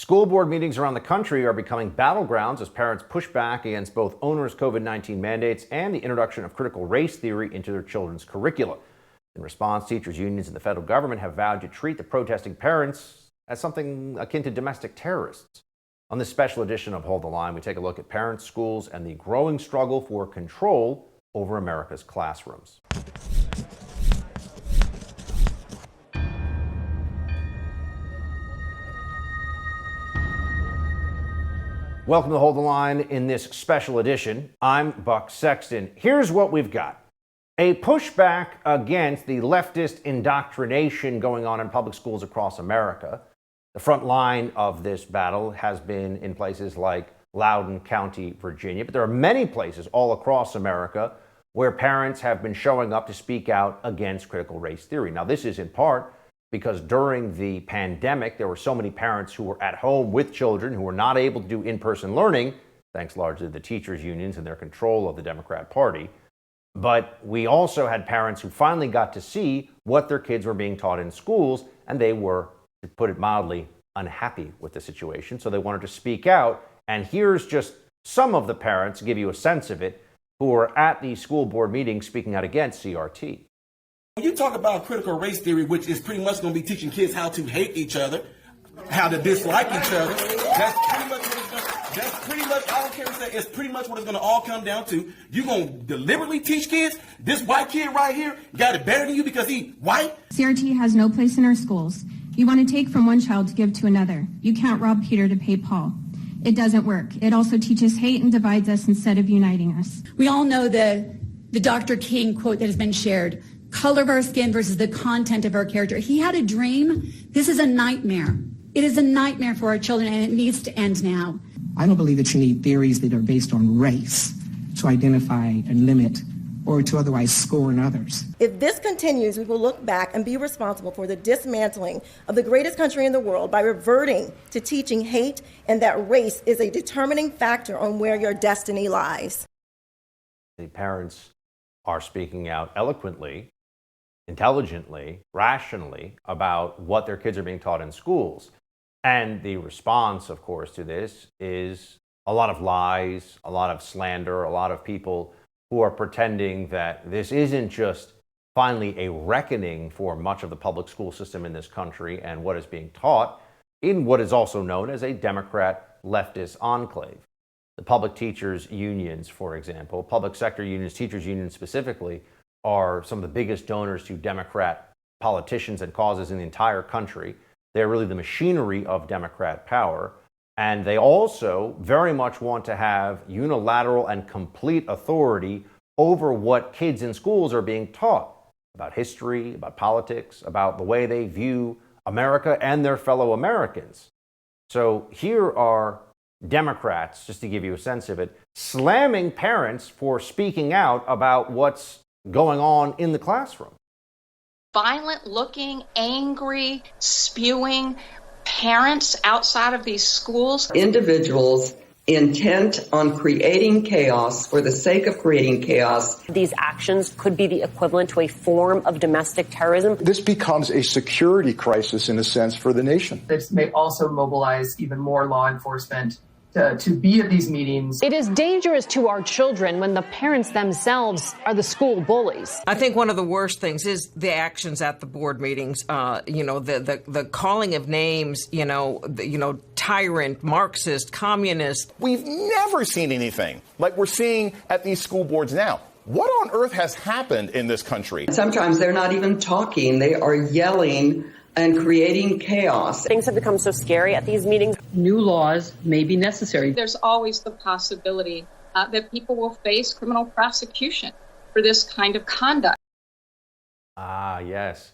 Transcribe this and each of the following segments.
School board meetings around the country are becoming battlegrounds as parents push back against both onerous COVID-19 mandates and the introduction of critical race theory into their children's curricula. In response, teachers' unions and the federal government have vowed to treat the protesting parents as something akin to domestic terrorists. On this special edition of Hold the Line, we take a look at parents, schools, and the growing struggle for control over America's classrooms. Welcome to Hold the Line in this special edition. I'm Buck Sexton. Here's what we've got. A pushback against the leftist indoctrination going on in public schools across America. The front line of this battle has been in places like Loudoun County, Virginia, but there are many places all across America where parents have been showing up to speak out against critical race theory. Now, this is in part because during the pandemic, there were so many parents who were at home with children who were not able to do in-person learning, thanks largely to the teachers' unions and their control of the Democrat Party. But we also had parents who finally got to see what their kids were being taught in schools, and they were, to put it mildly, unhappy with the situation. So they wanted to speak out. And here's just some of the parents, to give you a sense of it, who are at the school board meeting speaking out against CRT. When you talk about critical race theory, which is pretty much going to be teaching kids how to hate each other, how to dislike each other, that's pretty much, I don't care what it's pretty much what it's going to all come down to. You're going to deliberately teach kids, this white kid right here got it better than you because he white? CRT has no place in our schools. You want to take from one child to give to another. You can't rob Peter to pay Paul. It doesn't work. It also teaches hate and divides us instead of uniting us. We all know the Dr. King quote that has been shared. Color of our skin versus the content of our character. He had a dream. This is a nightmare. It is a nightmare for our children, and it needs to end now. I don't believe that you need theories that are based on race to identify and limit or to otherwise scorn others. If this continues, we will look back and be responsible for the dismantling of the greatest country in the world by reverting to teaching hate and that race is a determining factor on where your destiny lies. The parents are speaking out eloquently, intelligently, rationally about what their kids are being taught in schools. And the response, of course, to this is a lot of lies, a lot of slander, a lot of people who are pretending that this isn't just finally a reckoning for much of the public school system in this country and what is being taught in what is also known as a Democrat leftist enclave. The public teachers unions, for example, public sector unions, teachers unions specifically, are some of the biggest donors to Democrat politicians and causes in the entire country. They're really the machinery of Democrat power. And they also very much want to have unilateral and complete authority over what kids in schools are being taught about history, about politics, about the way they view America and their fellow Americans. So here are Democrats, just to give you a sense of it, slamming parents for speaking out about what's going on in the classroom. Violent looking, angry, spewing parents outside of these schools. Individuals intent on creating chaos for the sake of creating chaos. These actions could be the equivalent to a form of domestic terrorism. This becomes a security crisis in a sense for the nation. This may also mobilize even more law enforcement to be at these meetings. It is dangerous to our children when the parents themselves are the school bullies. I think one of the worst things is the actions at the board meetings. The calling of names. Tyrant, Marxist, communist. We've never seen anything like we're seeing at these school boards now. What on earth has happened in this country? Sometimes they're not even talking; they are yelling and creating chaos. Things have become so scary at these meetings. New laws may be necessary. There's always the possibility that people will face criminal prosecution for this kind of conduct. Ah, yes.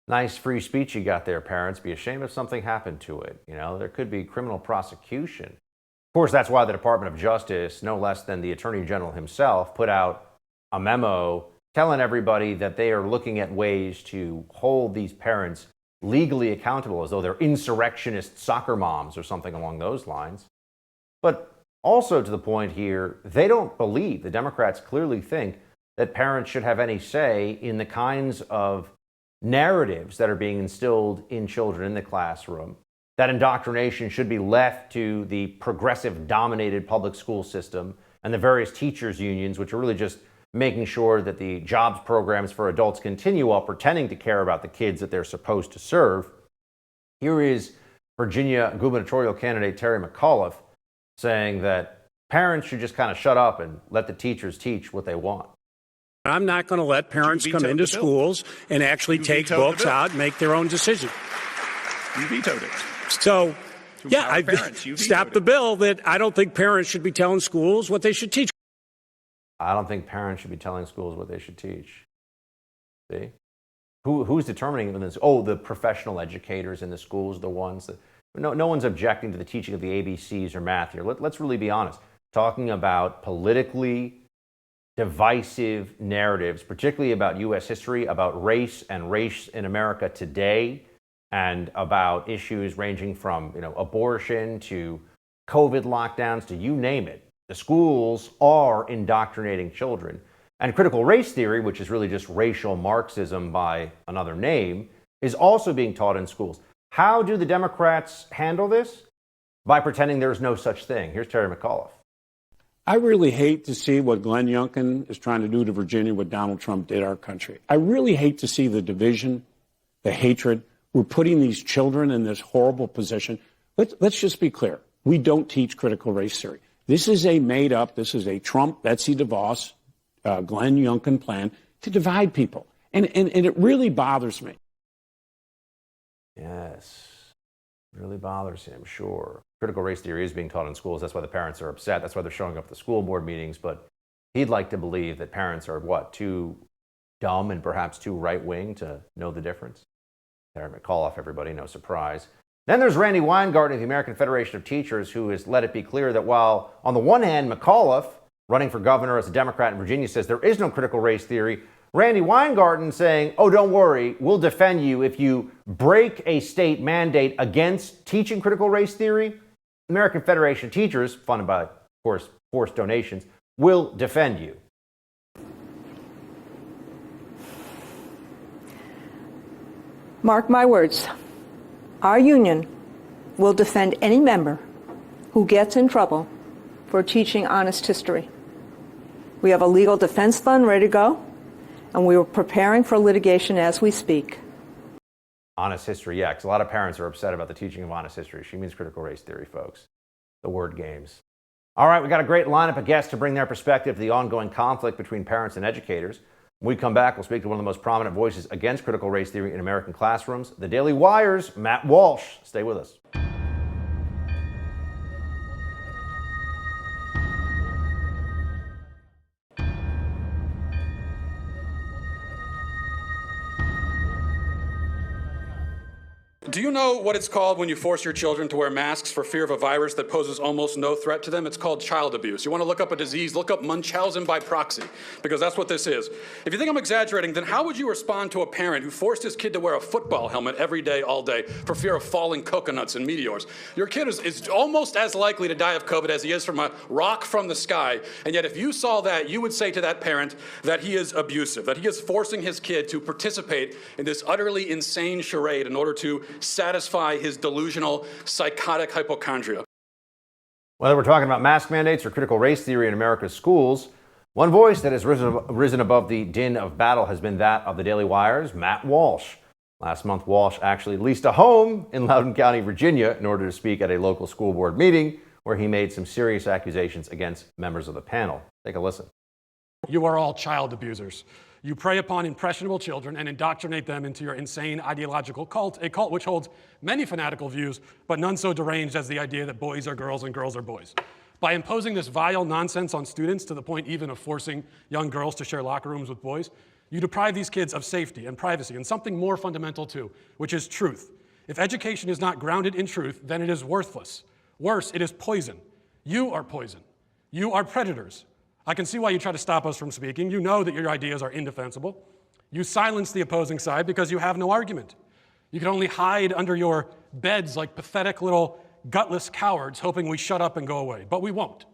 Nice free speech you got there, parents. Be ashamed if something happened to it. There could be criminal prosecution. Of course, that's why the Department of Justice, no less than the Attorney General himself, put out a memo telling everybody that they are looking at ways to hold these parents legally accountable as though they're insurrectionist soccer moms or something along those lines. But also to the point here, they don't believe, the Democrats clearly think, that parents should have any say in the kinds of narratives that are being instilled in children in the classroom that indoctrination should be left to the progressive dominated public school system and the various teachers unions, which are really just making sure that the jobs programs for adults continue while pretending to care about the kids that they're supposed to serve. Here is Virginia gubernatorial candidate Terry McAuliffe saying that parents should just kind of shut up and let the teachers teach what they want. I'm not going to let parents come into schools and actually take books out and make their own decision. You vetoed it. So, yeah, I stopped the bill that I don't think parents should be telling schools what they should teach. I don't think parents should be telling schools what they should teach. See? Who's determining this? Oh, the professional educators in the schools, the ones that... No one's objecting to the teaching of the ABCs or math here. Let's really be honest. Talking about politically divisive narratives, particularly about U.S. history, about race and race in America today, and about issues ranging from abortion to COVID lockdowns to you name it. The schools are indoctrinating children. And critical race theory, which is really just racial Marxism by another name, is also being taught in schools. How do the Democrats handle this? By pretending there's no such thing. Here's Terry McAuliffe. I really hate to see what Glenn Youngkin is trying to do to Virginia, what Donald Trump did our country. I really hate to see the division, the hatred. We're putting these children in this horrible position. Let's just be clear. We don't teach critical race theory. This is this is a Trump, Betsy DeVos, Glenn Youngkin plan to divide people. And it really bothers me. Yes, it really bothers him, sure. Critical race theory is being taught in schools. That's why the parents are upset. That's why they're showing up at the school board meetings. But he'd like to believe that parents are, too dumb and perhaps too right-wing to know the difference. Terry McAuliffe, everybody, no surprise. Then there's Randy Weingarten of the American Federation of Teachers, who has let it be clear that while, on the one hand, McAuliffe, running for governor as a Democrat in Virginia, says there is no critical race theory, Randy Weingarten saying, oh, don't worry, we'll defend you if you break a state mandate against teaching critical race theory. American Federation of Teachers, funded by, of course, forced donations, will defend you. Mark my words, our union will defend any member who gets in trouble for teaching honest history. We have a legal defense fund ready to go, and we are preparing for litigation as we speak. Honest history, yeah, because a lot of parents are upset about the teaching of honest history. She means critical race theory, folks. The word games. All right, we got a great lineup of guests to bring their perspective to the ongoing conflict between parents and educators. When we come back, we'll speak to one of the most prominent voices against critical race theory in American classrooms, the Daily Wire's Matt Walsh. Stay with us. Do you know what it's called when you force your children to wear masks for fear of a virus that poses almost no threat to them? It's called child abuse. You want to look up a disease, look up Munchausen by proxy, because that's what this is. If you think I'm exaggerating, then how would you respond to a parent who forced his kid to wear a football helmet every day, all day, for fear of falling coconuts and meteors? Your kid is almost as likely to die of COVID as he is from a rock from the sky, and yet if you saw that, you would say to that parent that he is abusive, that he is forcing his kid to participate in this utterly insane charade in order to satisfy his delusional, psychotic hypochondria. Whether we're talking about mask mandates or critical race theory in America's schools, one voice that has risen above the din of battle has been that of the Daily Wire's Matt Walsh. Last month, Walsh actually leased a home in Loudoun County, Virginia, in order to speak at a local school board meeting where he made some serious accusations against members of the panel. Take a listen. You are all child abusers. You prey upon impressionable children and indoctrinate them into your insane ideological cult, a cult which holds many fanatical views, but none so deranged as the idea that boys are girls and girls are boys. By imposing this vile nonsense on students to the point even of forcing young girls to share locker rooms with boys, you deprive these kids of safety and privacy and something more fundamental too, which is truth. If education is not grounded in truth, then it is worthless. Worse, it is poison. You are poison. You are predators. I can see why you try to stop us from speaking. You know that your ideas are indefensible. You silence the opposing side because you have no argument. You can only hide under your beds like pathetic little gutless cowards, hoping we shut up and go away. But we won't.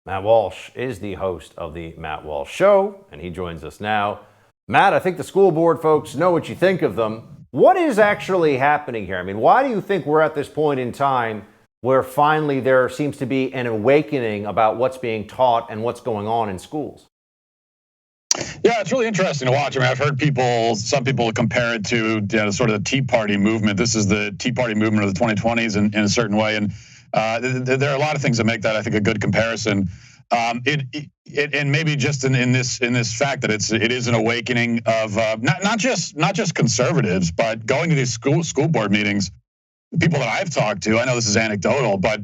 Matt Walsh is the host of the Matt Walsh Show, and he joins us now. Matt, I think the school board folks know what you think of them. What is actually happening here? I mean, why do you think we're at this point in time where finally there seems to be an awakening about what's being taught and what's going on in schools? Yeah, it's really interesting to watch. I mean, I've heard some people compare it to sort of the Tea Party movement. This is the Tea Party movement of the 2020s in a certain way. And there are a lot of things that make that, I think, a good comparison. And maybe just in this fact that it is an awakening of not just conservatives, but going to these school board meetings. People that I've talked to, I know this is anecdotal, but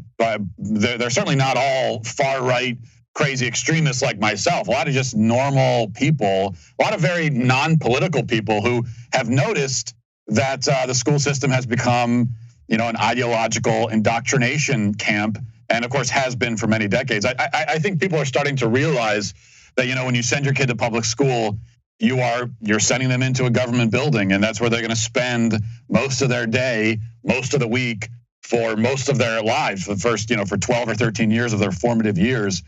they're certainly not all far right crazy extremists like myself. A lot of just normal people, a lot of very non-political people who have noticed that the school system has become, an ideological indoctrination camp, and of course has been for many decades. I think people are starting to realize that, when you send your kid to public school, you're sending them into a government building, and that's where they're going to spend most of their day, most of the week, for most of their lives, for the first, for 12 or 13 years of their formative years.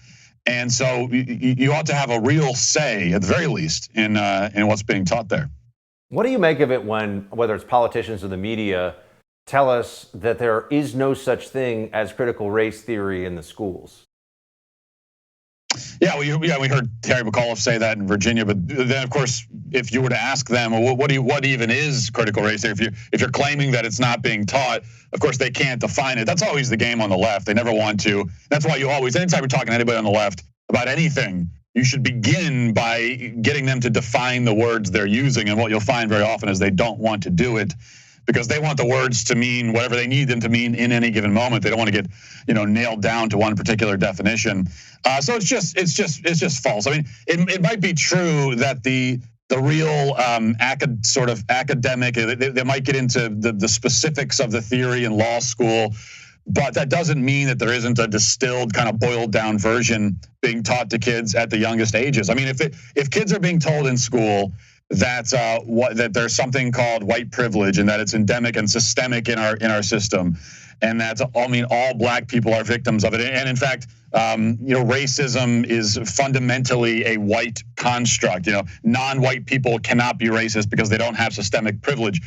And so you ought to have a real say, at the very least, in what's being taught there. What do you make of it when, whether it's politicians or the media, tell us that there is no such thing as critical race theory in the schools? Yeah, we heard Terry McAuliffe say that in Virginia, but then, of course, if you were to ask them, well, what even is critical race theory? If you're claiming that it's not being taught, of course, they can't define it. That's always the game on the left. They never want to. That's why anytime you're talking to anybody on the left about anything, you should begin by getting them to define the words they're using. And what you'll find very often is they don't want to do it, because they want the words to mean whatever they need them to mean in any given moment. They don't want to get, nailed down to one particular definition. So it's just false. I mean, it might be true that the real sort of academic, they might get into the specifics of the theory in law school, but that doesn't mean that there isn't a distilled, kind of boiled down version being taught to kids at the youngest ages. I mean, if kids are being told in school that there's something called white privilege and that it's endemic and systemic in our system, and that's all black people are victims of it. And in fact, racism is fundamentally a white construct. Non-white people cannot be racist because they don't have systemic privilege.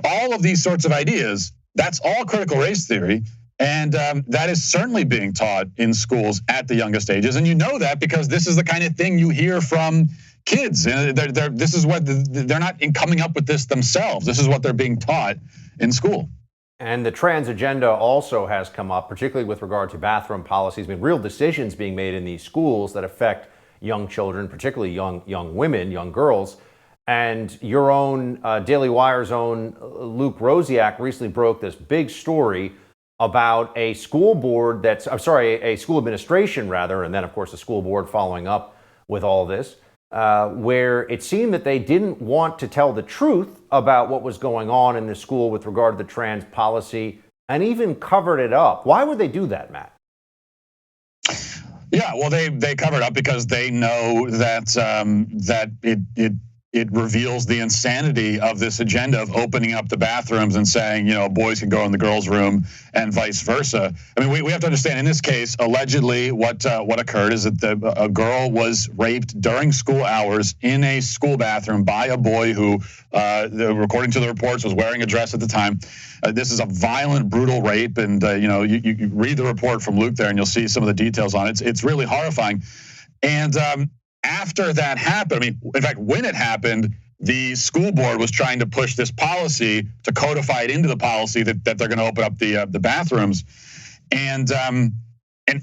All of these sorts of ideas, that's all critical race theory. And that is certainly being taught in schools at the youngest ages. And you know that because this is the kind of thing you hear from kids. This is what they're not coming up with this themselves. This is what they're being taught in school. And the trans agenda also has come up, particularly with regard to bathroom policies. I mean, real decisions being made in these schools that affect young children, particularly young women, young girls. And your own Daily Wire's own Luke Rosiak recently broke this big story about a school board a school administration rather, and then of course the school board following up with all this, where it seemed that they didn't want to tell the truth about what was going on in the school with regard to the trans policy, and even covered it up. Why would they do that, Matt? Yeah, well, they covered up because they know that it reveals the insanity of this agenda of opening up the bathrooms and saying, boys can go in the girls' room and vice versa. I mean, we have to understand in this case, allegedly what occurred is that a girl was raped during school hours in a school bathroom by a boy who, according to the reports, was wearing a dress at the time. This is a violent, brutal rape. And, you read the report from Luke there and you'll see some of the details on it. It's really horrifying. And, after that happened, in fact, when it happened, the school board was trying to push this policy to codify it into the policy that they're going to open up the bathrooms. And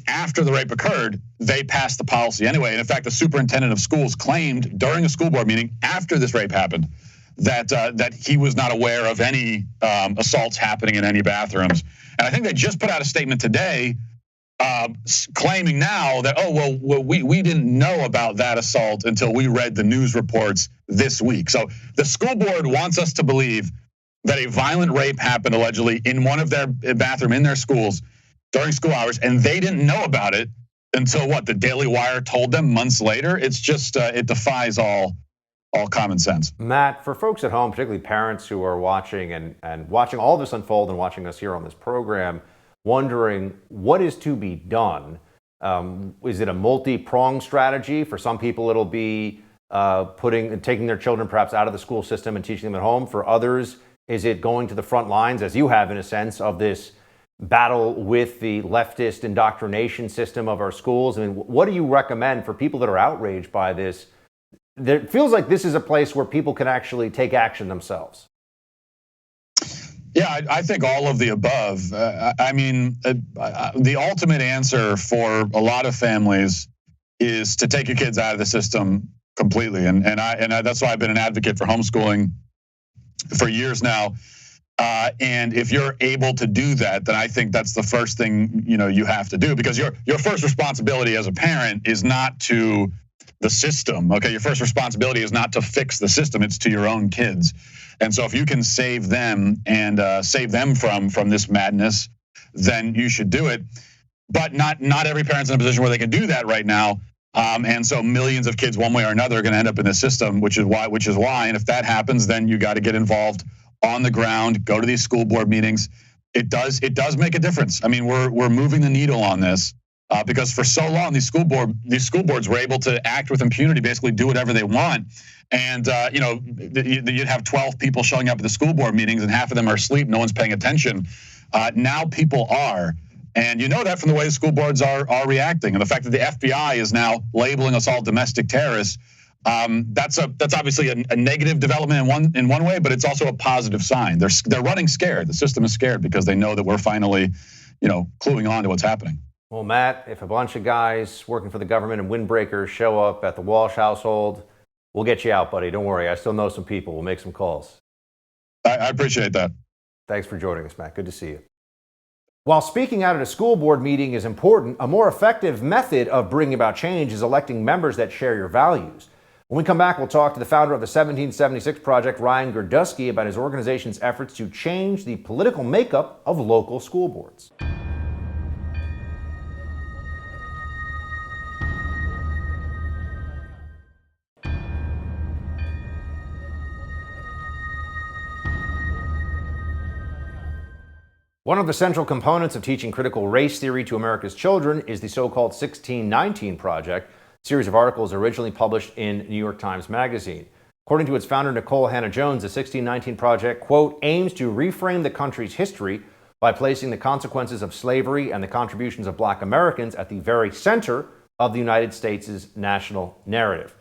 after the rape occurred, they passed the policy anyway. And in fact, the superintendent of schools claimed during a school board meeting after this rape happened that he was not aware of any assaults happening in any bathrooms. And I think they just put out a statement today claiming now that, we didn't know about that assault until we read the news reports this week. So the school board wants us to believe that a violent rape happened allegedly in one of their bathroom in their schools during school hours, and they didn't know about it until the Daily Wire told them months later. It's just, it defies all common sense. Matt, for folks at home, particularly parents who are watching and watching all this unfold and watching us here on this program, wondering what is to be done. Is it a multi-pronged strategy? For some people, it'll be taking their children perhaps out of the school system and teaching them at home? For others, is it going to the front lines, as you have in a sense, of this battle with the leftist indoctrination system of our schools? I mean, what do you recommend for people that are outraged by this? It feels like this is a place where people can actually take action themselves. Yeah, I think all of the above. I mean, the ultimate answer for a lot of families is to take your kids out of the system completely, and that's why I've been an advocate for homeschooling for years now. And if you're able to do that, then I think that's the first thing you have to do, because your first responsibility as a parent is not to the system. Okay, your first responsibility is not to fix the system; it's to your own kids. And so if you can save them and save them from this madness, then you should do it. But not every parent's in a position where they can do that right now. And so millions of kids, one way or another, are going to end up in the system, which is why. And if that happens, then you got to get involved on the ground, go to these school board meetings. It does make a difference. I mean, we're moving the needle on this because for so long these school boards were able to act with impunity, basically do whatever they want. And you'd have 12 people showing up at the school board meetings, and half of them are asleep. No one's paying attention. Now people are. And you know that from the way the school boards are reacting, and the fact that the FBI is now labeling us all domestic terrorists. That's obviously a negative development in one way, but it's also a positive sign. They're running scared. The system is scared because they know that we're finally, cluing on to what's happening. Well, Matt, if a bunch of guys working for the government and windbreakers show up at the Walsh household, we'll get you out, buddy. Don't worry. I still know some people. We'll make some calls. I appreciate that. Thanks for joining us, Matt. Good to see you. While speaking out at a school board meeting is important, a more effective method of bringing about change is electing members that share your values. When we come back, we'll talk to the founder of the 1776 Project, Ryan Gerdusky, about his organization's efforts to change the political makeup of local school boards. One of the central components of teaching critical race theory to America's children is the so-called 1619 Project, a series of articles originally published in New York Times Magazine. According to its founder, Nicole Hannah-Jones, the 1619 Project, quote, aims to reframe the country's history by placing the consequences of slavery and the contributions of Black Americans at the very center of the United States' national narrative.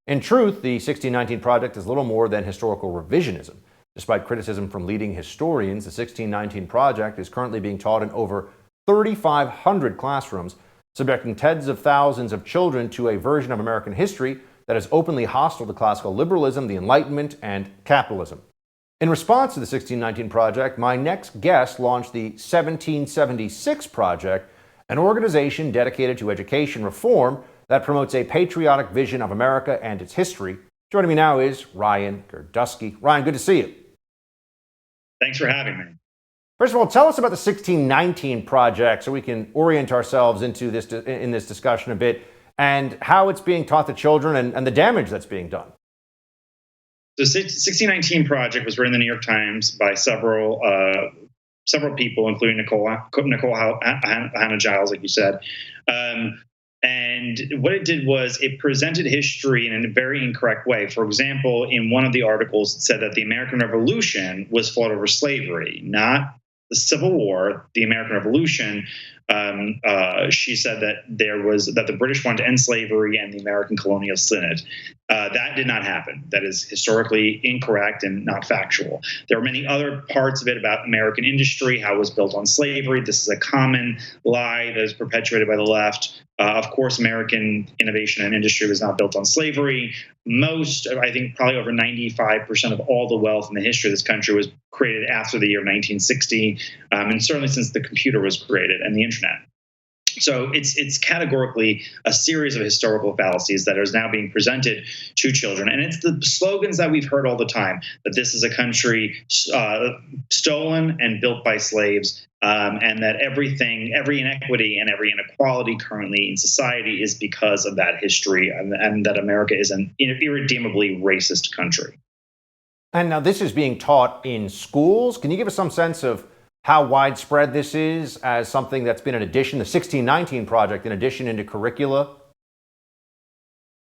In truth, the 1619 Project is little more than historical revisionism. Despite criticism from leading historians, the 1619 Project is currently being taught in over 3,500 classrooms, subjecting tens of thousands of children to a version of American history that is openly hostile to classical liberalism, the Enlightenment, and capitalism. In response to the 1619 Project, my next guest launched the 1776 Project, an organization dedicated to education reform that promotes a patriotic vision of America and its history. Joining me now is Ryan Gerdusky. Ryan, good to see you. Thanks for having me. First of all, tell us about the 1619 Project so we can orient ourselves into this in this discussion a bit, and how it's being taught to children and the damage that's being done. The 1619 Project was written in the New York Times by several people, including Nicole Hannah-Giles, like you said. And what it did was it presented history in a very incorrect way. For example, in one of the articles, it said that the American Revolution was fought over slavery, not the Civil War, the American Revolution. She said that the British wanted to end slavery and the American colonial synod. That did not happen. That is historically incorrect and not factual. There are many other parts of it about American industry, how it was built on slavery. This is a common lie that is perpetuated by the left. Of course, American innovation and industry was not built on slavery. I think probably over 95% of all the wealth in the history of this country was created after the year 1960, and certainly since the computer was created and the internet. So it's categorically a series of historical fallacies that is now being presented to children. And it's the slogans that we've heard all the time, that this is a country stolen and built by slaves, and that every inequity and every inequality currently in society is because of that history, and that America is an irredeemably racist country. And now this is being taught in schools. Can you give us some sense of how widespread this is as something that's been an addition, the 1619 Project, an addition into curricula?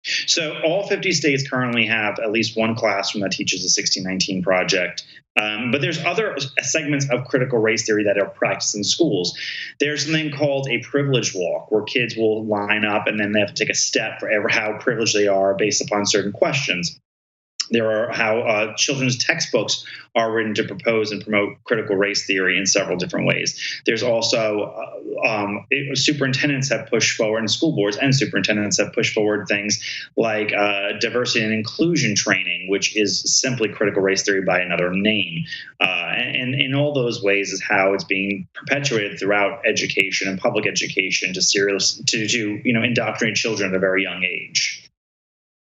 So all 50 states currently have at least one classroom that teaches the 1619 project. But there's other segments of critical race theory that are practiced in schools. There's something called a privilege walk, where kids will line up and then they have to take a step for how privileged they are based upon certain questions. There are how children's textbooks are written to propose and promote critical race theory in several different ways. There's also superintendents have pushed forward, and school boards and superintendents have pushed forward things like diversity and inclusion training, which is simply critical race theory by another name. And in all those ways is how it's being perpetuated throughout education and public education to indoctrinate children at a very young age.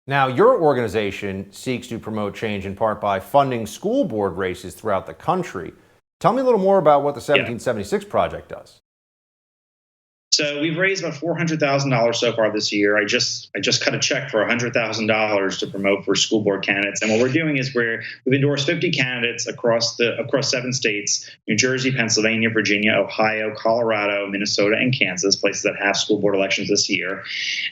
Now, your organization seeks to promote change in part by funding school board races throughout the country. Tell me a little more about what the 1776 Project does. So we've raised about $400,000 so far this year. I just cut a check for $100,000 to promote for school board candidates. And what we're doing is we've endorsed 50 candidates across 7 states: New Jersey, Pennsylvania, Virginia, Ohio, Colorado, Minnesota, and Kansas, places that have school board elections this year.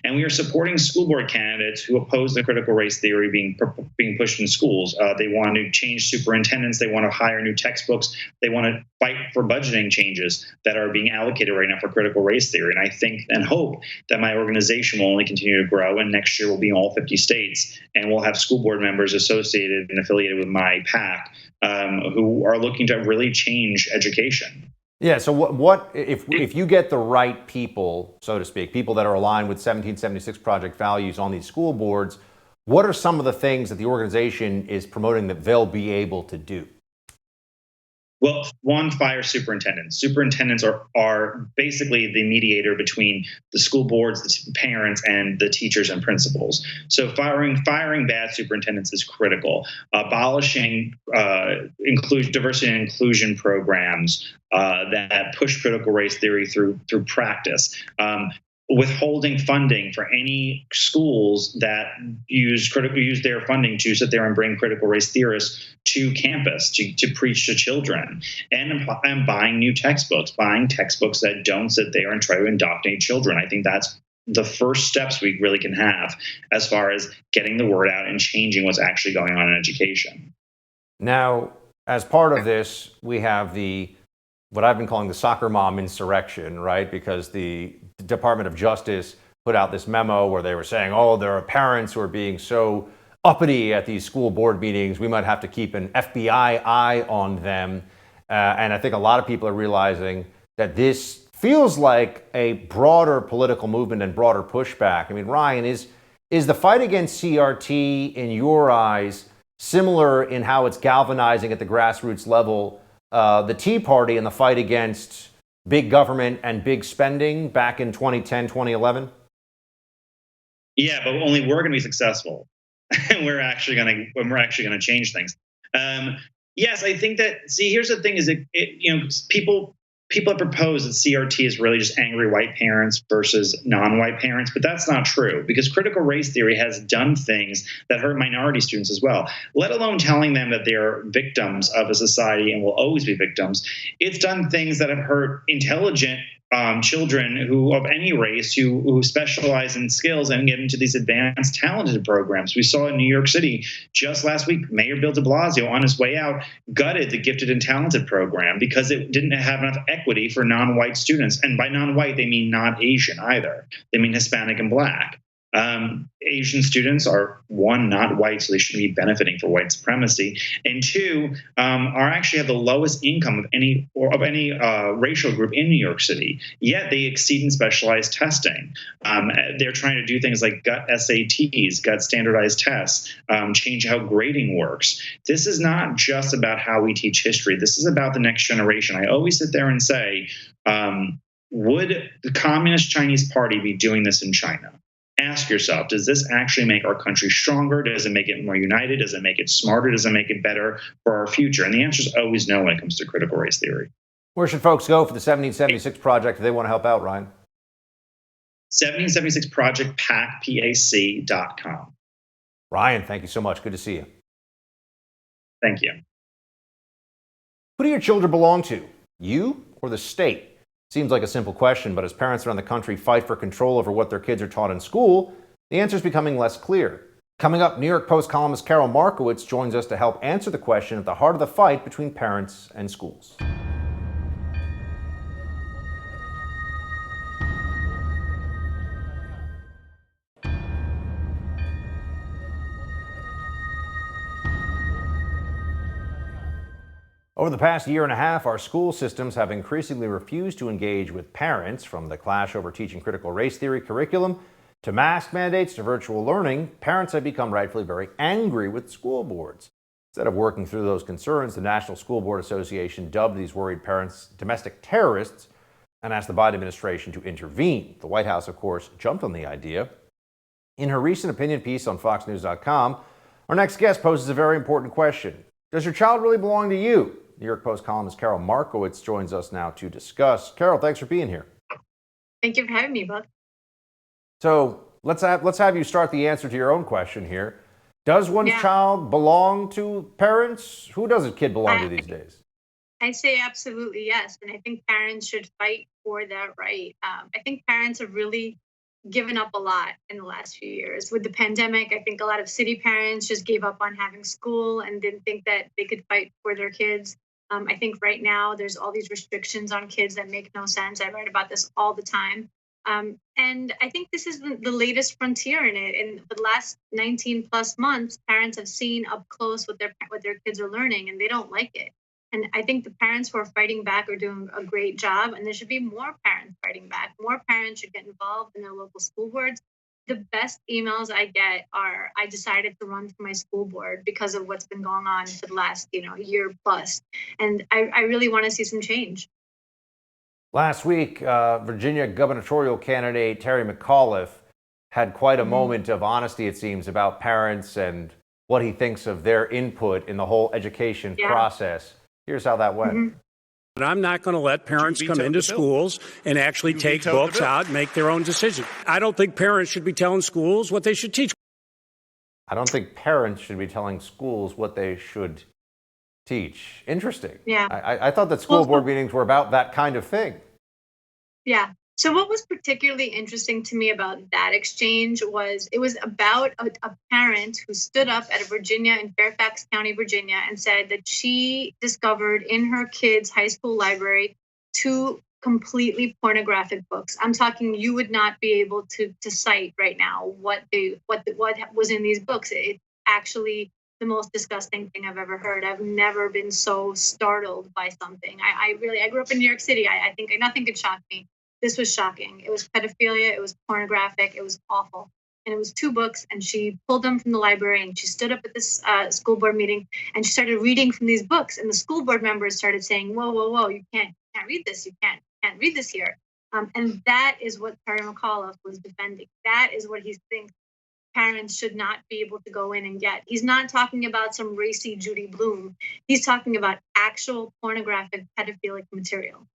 And we are supporting school board candidates who oppose the critical race theory being pushed in schools. They want to change superintendents. They want to hire new textbooks. They want to fight for budgeting changes that are being allocated right now for critical race theory. And I think and hope that my organization will only continue to grow, and next year we'll be in all 50 states, and we'll have school board members associated and affiliated with my PAC who are looking to really change education. Yeah, so what if you get the right people, so to speak, people that are aligned with 1776 Project values on these school boards, what are some of the things that the organization is promoting that they'll be able to do? Well, one, fire superintendents. Superintendents are basically the mediator between the school boards, the parents, and the teachers and principals. So firing bad superintendents is critical. Abolishing diversity and inclusion programs that push critical race theory through practice. Withholding funding for any schools that use their funding to sit there and bring critical race theorists to campus to preach to children, and buying new textbooks, that don't sit there and try to indoctrinate children. I think that's the first steps we really can have as far as getting the word out and changing what's actually going on in education. Now, as part of this, we have what I've been calling the soccer mom insurrection, right? Because the Department of Justice put out this memo where they were saying, oh, there are parents who are being so uppity at these school board meetings, we might have to keep an FBI eye on them. And I think a lot of people are realizing that this feels like a broader political movement and broader pushback. I mean, Ryan, is the fight against CRT, in your eyes, similar in how it's galvanizing at the grassroots level the Tea Party and the fight against big government and big spending back in 2010, 2011? Yeah, but only we're going to be successful. And we're actually going to change things. Yes, I think that. See, here's the thing: is people have proposed that CRT is really just angry white parents versus non-white parents, but that's not true, because critical race theory has done things that hurt minority students as well, let alone telling them that they're victims of a society and will always be victims. It's done things that have hurt intelligent children who of any race who specialize in skills and get into these advanced talented programs. We saw in New York City just last week, Mayor Bill de Blasio on his way out gutted the gifted and talented program because it didn't have enough equity for non-white students. And by non-white, they mean not Asian either. They mean Hispanic and Black. Asian students are, one, not white, so they shouldn't be benefiting for white supremacy, and two, are actually have the lowest income of any racial group in New York City. Yet they exceed in specialized testing. They're trying to do things like gut SATs, gut standardized tests, change how grading works. This is not just about how we teach history. This is about the next generation. I always sit there and say, would the Communist Chinese Party be doing this in China? Ask yourself, does this actually make our country stronger? Does it make it more united? Does it make it smarter? Does it make it better for our future? And the answer is always no when it comes to critical race theory. Where should folks go for the 1776 Project if they want to help out, Ryan? 1776 Project PAC.com. Ryan, thank you so much. Good to see you. Thank you. Who do your children belong to? You or the state? Seems like a simple question, but as parents around the country fight for control over what their kids are taught in school, The answer is becoming less clear. Coming up, New York Post columnist Carol Markowitz joins us to help answer the question at the heart of the fight between parents and schools. Over the past year and a half, our school systems have increasingly refused to engage with parents, from the clash over teaching critical race theory curriculum to mask mandates to virtual learning. Parents have become rightfully very angry with school boards. Instead of working through those concerns, the National School Board Association dubbed these worried parents domestic terrorists and asked the Biden administration to intervene. The White House, of course, jumped on the idea. In her recent opinion piece on FoxNews.com, our next guest poses a very important question. Does your child really belong to you? New York Post columnist Carol Markowitz joins us now to discuss. Carol, thanks for being here. Thank you for having me, Buck. So let's have you start the answer to your own question here. Does one's child belong to parents? Who does a kid belong to these days? I say absolutely yes, and I think parents should fight for that right. I think parents have really given up a lot in the last few years. With the pandemic, I think a lot of city parents just gave up on having school and didn't think that they could fight for their kids. I think right now there's all these restrictions on kids that make no sense. I write about this all the time. And I think this is the latest frontier in it. In the last 19 plus months, parents have seen up close what their kids are learning, and they don't like it. And I think the parents who are fighting back are doing a great job, and there should be more parents fighting back. More parents should get involved in their local school boards. The best emails I get are, I decided to run for my school board because of what's been going on for the last, year plus. And I really want to see some change. Last week, Virginia gubernatorial candidate Terry McAuliffe had quite a moment of honesty, it seems, about parents and what he thinks of their input in the whole education process. Here's how that went. But I'm not going to let parents come into schools and actually take books out and make their own decisions. I don't think parents should be telling schools what they should teach. I don't think parents should be telling schools what they should teach. Interesting. Yeah. I thought that school board meetings were about that kind of thing. Yeah. So what was particularly interesting to me about that exchange was it was about a parent who stood up at a Virginia in Fairfax County, Virginia, and said that she discovered in her kid's high school library 2 completely pornographic books. I'm talking you would not be able to cite right now what was in these books. It's actually the most disgusting thing I've ever heard. I've never been so startled by something. I grew up in New York City. I think nothing could shock me. This was shocking. It was pedophilia. It was pornographic. It was awful. And it was 2 books. And she pulled them from the library and she stood up at this school board meeting and she started reading from these books. And the school board members started saying, whoa, whoa, whoa, you can't read this. You can't read this here. And that is what Terry McAuliffe was defending. That is what he thinks parents should not be able to go in and get. He's not talking about some racy Judy Blume. He's talking about actual pornographic pedophilic material.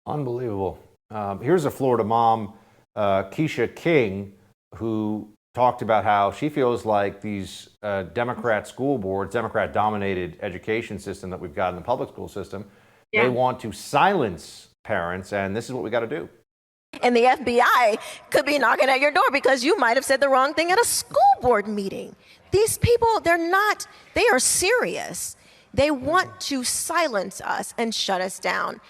Unbelievable. Here's a Florida mom, Keisha King, who talked about how she feels like these Democrat school boards, Democrat-dominated education system that we've got in the public school system, they want to silence parents, and this is what we got to do. And the FBI could be knocking at your door because you might have said the wrong thing at a school board meeting. These people, they are serious. They want to silence us and shut us down.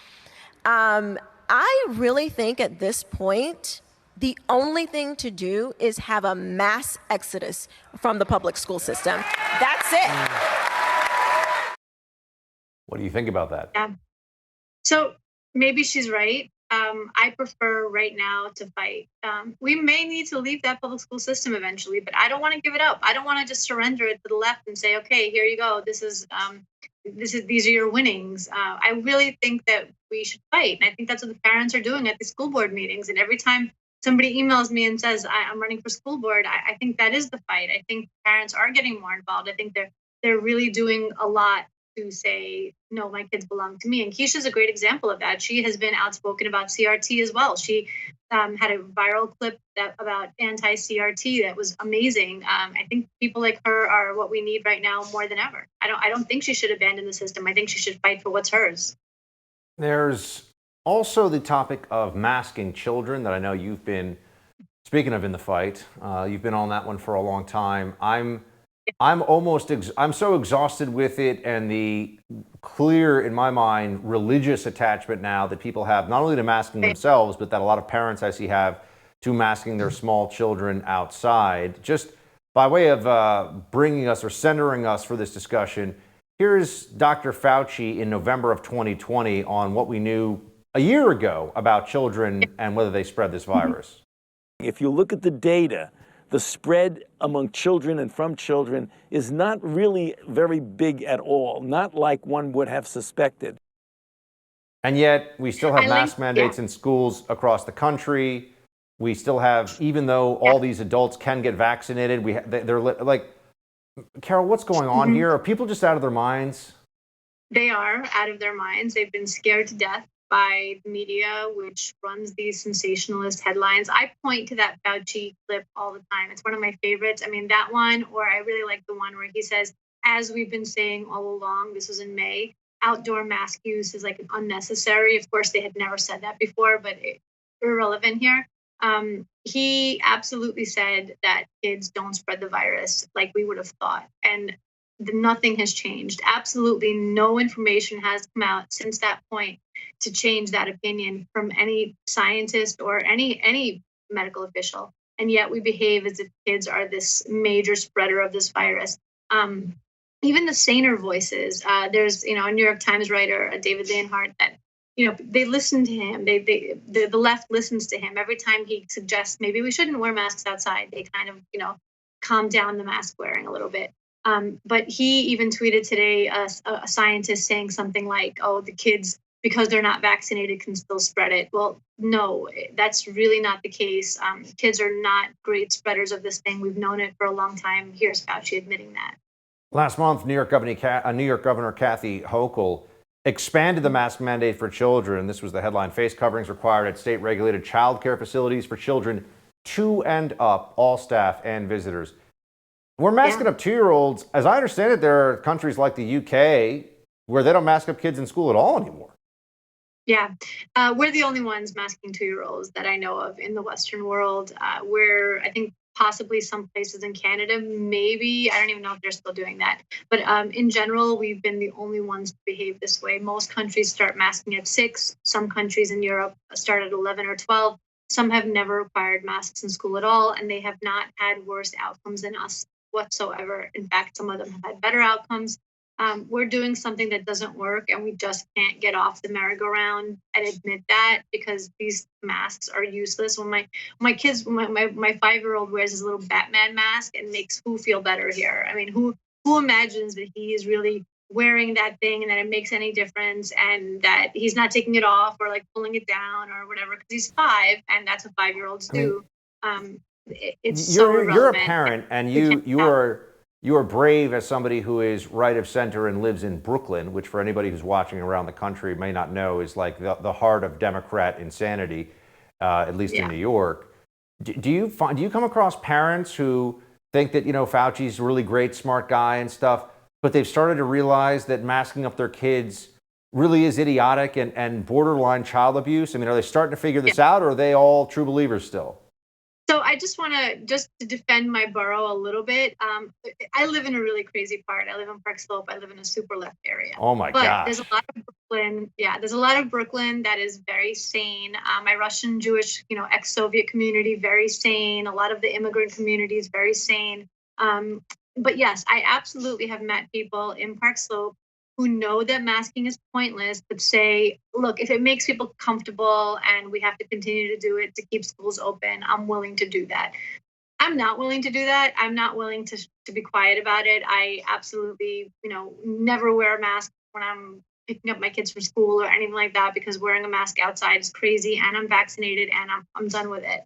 I really think at this point, the only thing to do is have a mass exodus from the public school system. That's it. What do you think about that? Yeah. So maybe she's right. I prefer right now to fight. We may need to leave that public school system eventually, but I don't want to give it up. I don't want to just surrender it to the left and say, okay, here you go. These are your winnings. I really think that we should fight. And I think that's what the parents are doing at the school board meetings. And every time somebody emails me and says, I'm running for school board, I think that is the fight. I think parents are getting more involved. I think they're really doing a lot to say, no, my kids belong to me. And Keisha's a great example of that. She has been outspoken about CRT as well. She had a viral clip about anti-CRT that was amazing. I think people like her are what we need right now more than ever. I don't think she should abandon the system. I think she should fight for what's hers. There's also the topic of masking children that I know you've been Speaking of in the fight, you've been on that one for a long time. I'm so exhausted with it and the clear, in my mind, religious attachment now that people have not only to masking themselves, but that a lot of parents I see have to masking their small children outside. Just by way of bringing us or centering us for this discussion, here's Dr. Fauci in November of 2020 on what we knew a year ago about children and whether they spread this virus. If you look at the data, the spread among children and from children is not really very big at all, not like one would have suspected. And yet we still have mask mandates in schools across the country. We still have, even though all these adults can get vaccinated, they're like, Carol, what's going on here? Are people just out of their minds? They are out of their minds. They've been scared to death by the media, which runs these sensationalist headlines. I point to that Fauci clip all the time. It's one of my favorites. I mean, that one, or I really like the one where he says, as we've been saying all along, this was in May, outdoor mask use is like unnecessary. Of course, they had never said that before, but it's irrelevant here. He absolutely said that kids don't spread the virus like we would have thought. And nothing has changed. Absolutely no information has come out since that point to change that opinion from any scientist or any medical official. And yet we behave as if kids are this major spreader of this virus. Even the saner voices, there's, a New York Times writer, David Leonhardt, that, they listen to him. The left listens to him. Every time he suggests maybe we shouldn't wear masks outside, they kind of, calm down the mask wearing a little bit. But he even tweeted today a scientist saying something like, oh, the kids, because they're not vaccinated, can still spread it. Well, no, that's really not the case. Kids are not great spreaders of this thing. We've known it for a long time. Here's Fauci admitting that. Last month, New York Governor Kathy Hochul expanded the mask mandate for children. This was the headline: face coverings required at state-regulated child care facilities for children 2 and up, all staff and visitors. We're masking up 2-year-olds. As I understand it, there are countries like the UK where they don't mask up kids in school at all anymore. Yeah, we're the only ones masking 2-year-olds that I know of in the Western world. Where I think possibly some places in Canada, maybe, I don't even know if they're still doing that. But in general, we've been the only ones to behave this way. Most countries start masking at 6. Some countries in Europe start at 11 or 12. Some have never required masks in school at all, and they have not had worse outcomes than us whatsoever. In fact, some of them have had better outcomes. We're doing something that doesn't work, and we just can't get off the merry-go-round and admit that, because these masks are useless. When my kids, my 5-year-old wears his little Batman mask and makes who feel better here? I mean, who imagines that he is really wearing that thing and that it makes any difference, and that he's not taking it off or like pulling it down or whatever, because he's 5 and that's what 5-year-olds do. It's you're a parent, and you are brave as somebody who is right of center and lives in Brooklyn, which for anybody who's watching around the country may not know is like the heart of Democrat insanity, at least in New York. Do you come across parents who think that Fauci's a really great, smart guy and stuff, but they've started to realize that masking up their kids really is idiotic and borderline child abuse? I mean, are they starting to figure this out, or are they all true believers still? So I just want to defend my borough a little bit. I live in a really crazy part. I live in Park Slope. I live in a super left area. Oh my gosh. There's a lot of Brooklyn. Yeah, there's a lot of Brooklyn that is very sane. My Russian Jewish, ex-Soviet community, very sane. A lot of the immigrant community is very sane. But yes, I absolutely have met people in Park Slope who know that masking is pointless, but say, look, if it makes people comfortable and we have to continue to do it to keep schools open, I'm willing to do that. I'm not willing to do that. I'm not willing to be quiet about it. I absolutely, never wear a mask when I'm picking up my kids from school or anything like that, because wearing a mask outside is crazy, and I'm vaccinated and I'm done with it.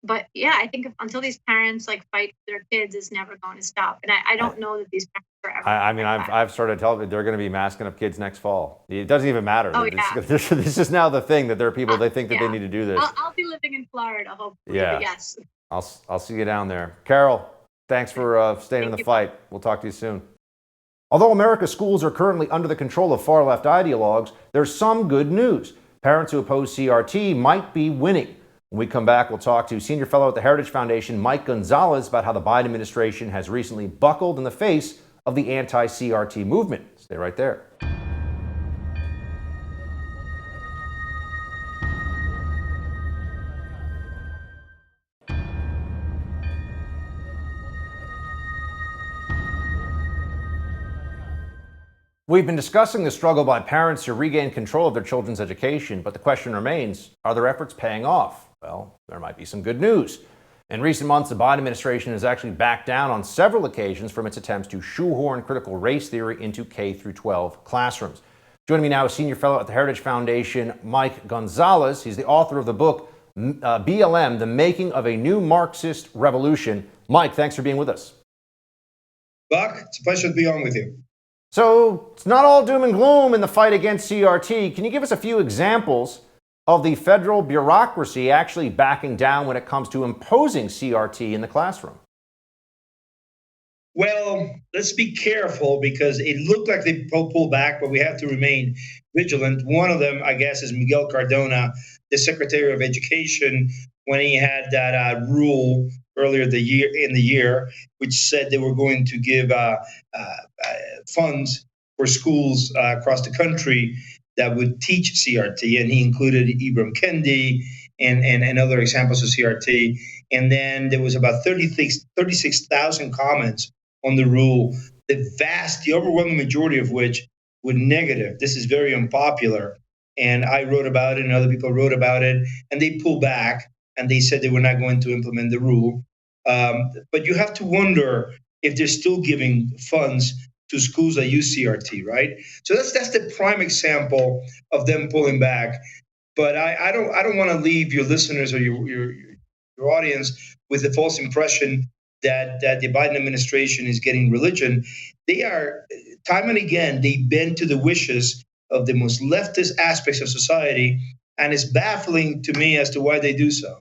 But yeah, I think until these parents fight for their kids, is never going to stop. And I don't know that these parents are ever. I mean, I've started telling them they're going to be masking up kids next fall. It doesn't even matter. Oh, yeah. This is now the thing that there are people, they think that they need to do this. I'll be living in Florida, hopefully. Yeah. But yes. I'll see you down there. Carol, thanks for staying in the fight. We'll talk to you soon. Although America's schools are currently under the control of far-left ideologues, there's some good news. Parents who oppose CRT might be winning. When we come back, we'll talk to Senior Fellow at the Heritage Foundation, Mike Gonzalez, about how the Biden administration has recently buckled in the face of the anti-CRT movement. Stay right there. We've been discussing the struggle by parents to regain control of their children's education, but the question remains, are their efforts paying off? Well, there might be some good news. In recent months, the Biden administration has actually backed down on several occasions from its attempts to shoehorn critical race theory into K-12 classrooms. Joining me now is Senior Fellow at the Heritage Foundation, Mike Gonzalez. He's the author of the book, BLM, The Making of a New Marxist Revolution. Mike, thanks for being with us. Buck, it's a pleasure to be on with you. So it's not all doom and gloom in the fight against CRT. Can you give us a few examples of the federal bureaucracy actually backing down when it comes to imposing CRT in the classroom? Well, let's be careful because it looked like they pulled back, but we have to remain vigilant. One of them, I guess, is Miguel Cardona, the Secretary of Education, when he had that rule earlier in the year, which said they were going to give funds for schools across the country that would teach CRT, and he included Ibram Kendi and other examples of CRT. And then there was about 36,000 comments on the rule, the overwhelming majority of which were negative. This is very unpopular. And I wrote about it and other people wrote about it, and they pulled back and they said they were not going to implement the rule. But you have to wonder if they're still giving funds to schools that use CRT, right? So that's the prime example of them pulling back. But I don't want to leave your listeners or your audience with the false impression that the Biden administration is getting religion. They are, time and again, they bend to the wishes of the most leftist aspects of society, and it's baffling to me as to why they do so.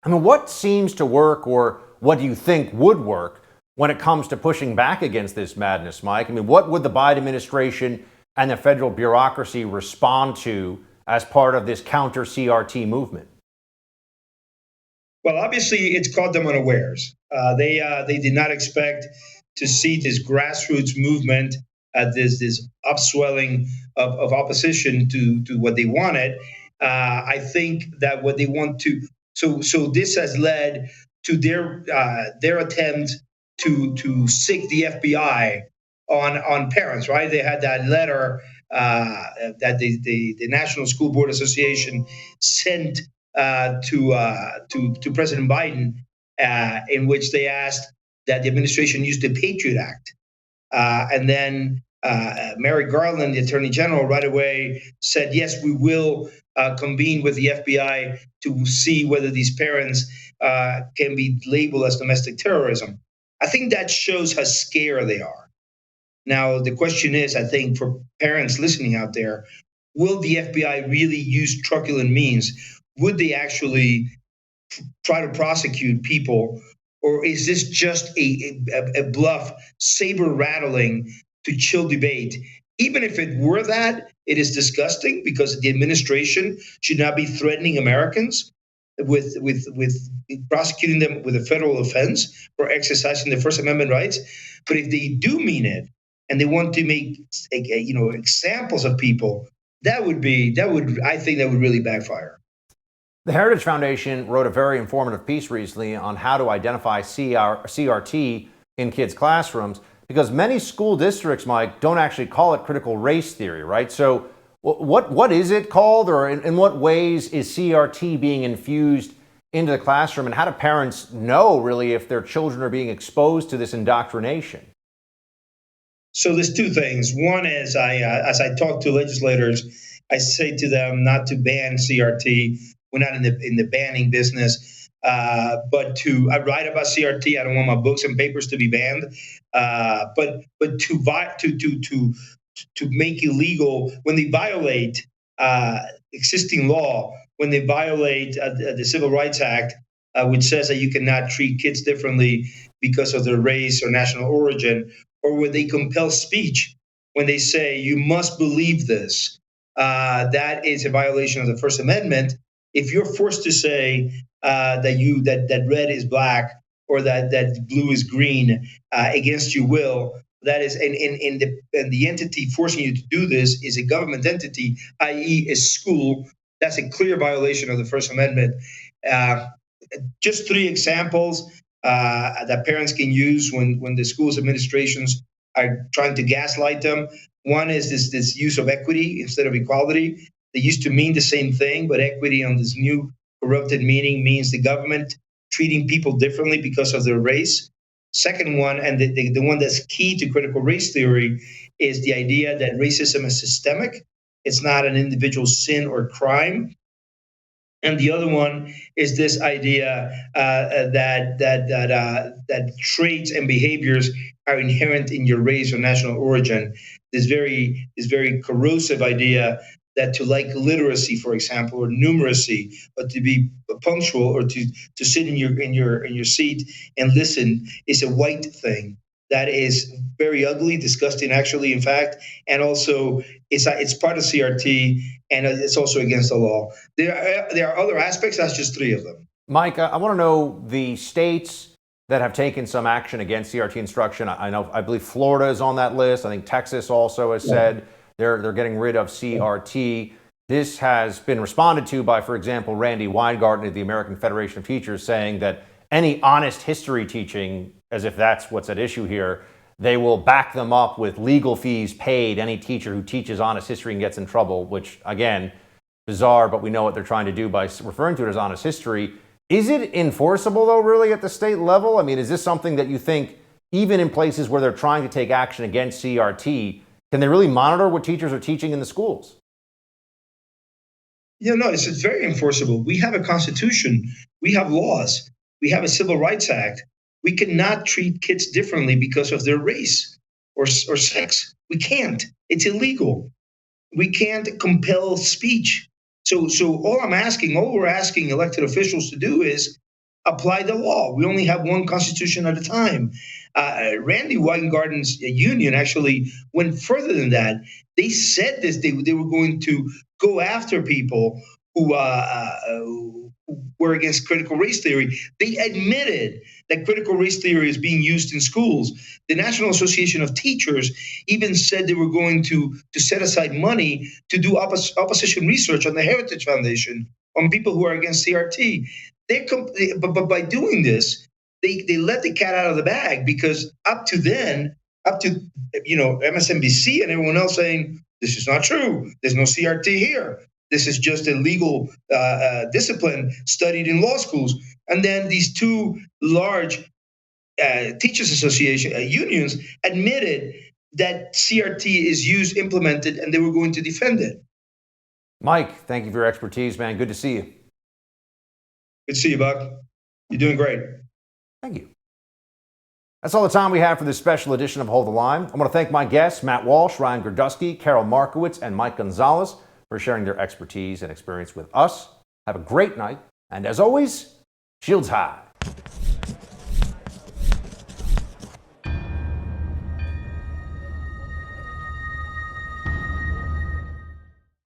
I mean, what seems to work, or what do you think would work when it comes to pushing back against this madness, Mike? I mean, what would the Biden administration and the federal bureaucracy respond to as part of this counter-CRT movement? Well, obviously, it's caught them unawares. They did not expect to see this grassroots movement, this upswelling of opposition to what they wanted. I think that what they want to so this has led to their attempt to sic the FBI on parents. Right? They had that letter that the National School Board Association sent to President Biden, in which they asked that the administration use the Patriot Act. And then Merrick Garland, the Attorney General, right away said, yes, we will convene with the FBI to see whether these parents can be labeled as domestic terrorism. I think that shows how scared they are. Now, the question is, I think, for parents listening out there, will the FBI really use truculent means? Would they actually try to prosecute people? Or is this just a bluff, saber rattling to chill debate? Even if it were that, it is disgusting because the administration should not be threatening Americans with prosecuting them with a federal offense for exercising their First Amendment rights. But if they do mean it and they want to make examples of people, I think that would really backfire. The Heritage Foundation wrote a very informative piece recently on how to identify CRT in kids' classrooms, because many school districts, Mike, don't actually call it critical race theory, right? So what is it called, or in what ways is CRT being infused into the classroom, and how do parents know really if their children are being exposed to this indoctrination? So there's two things. One is as I talk to legislators, I say to them not to ban CRT. We're not in the banning business, but I write about CRT. I don't want my books and papers to be banned, but to make illegal when they violate existing law, when they violate the Civil Rights Act, which says that you cannot treat kids differently because of their race or national origin, or when they compel speech, when they say you must believe this, that is a violation of the First Amendment. If you're forced to say that red is black or that blue is green against your will, that is, and the entity forcing you to do this is a government entity, i.e., a school. That's a clear violation of the First Amendment. Just 3 examples that parents can use when the school's administrations are trying to gaslight them. One is this use of equity instead of equality. They used to mean the same thing, but equity on this new corrupted meaning means the government treating people differently because of their race. Second one, and the one that's key to critical race theory, is the idea that racism is systemic. It's not an individual sin or crime. And the other one is this idea that traits and behaviors are inherent in your race or national origin. This very corrosive idea that to like literacy, for example, or numeracy, or to be punctual, or to sit in your seat and listen is a white thing. That is very ugly, disgusting, actually, in fact, and also it's part of CRT, and it's also against the law. There are other aspects. That's just 3 of them. Mike, I want to know the states that have taken some action against CRT instruction. I believe Florida is on that list. I think Texas also has said they're getting rid of CRT. This has been responded to by, for example, Randy Weingarten of the American Federation of Teachers, saying that any honest history teaching, as if that's what's at issue here, they will back them up with legal fees paid any teacher who teaches honest history and gets in trouble, which, again, bizarre, but we know what they're trying to do by referring to it as honest history. Is it enforceable, though, really, at the state level? I mean, is this something that you think, even in places where they're trying to take action against CRT, can they really monitor what teachers are teaching in the schools? No, it's very enforceable. We have a constitution. We have laws. We have a Civil Rights Act. We cannot treat kids differently because of their race or sex. We can't. It's illegal. We can't compel speech. So all we're asking elected officials to do is apply the law. We only have one constitution at a time. Randy Weingarten's union actually went further than that. They said this. They were going to go after people who were against critical race theory. They admitted that critical race theory is being used in schools. The National Association of Teachers even said they were going to set aside money to do opposition research on the Heritage Foundation on people who are against CRT. But by doing this, they let the cat out of the bag, because up to MSNBC and everyone else saying this is not true. There's no CRT here. This is just a legal discipline studied in law schools. And then these 2 large teachers association unions admitted that CRT is implemented, and they were going to defend it. Mike, thank you for your expertise, man. Good to see you. Good to see you, Buck. You're doing great. Thank you. That's all the time we have for this special edition of Hold the Line. I want to thank my guests, Matt Walsh, Ryan Gerdusky, Carol Markowitz, and Mike Gonzalez, for sharing their expertise and experience with us. Have a great night. And as always, shields high.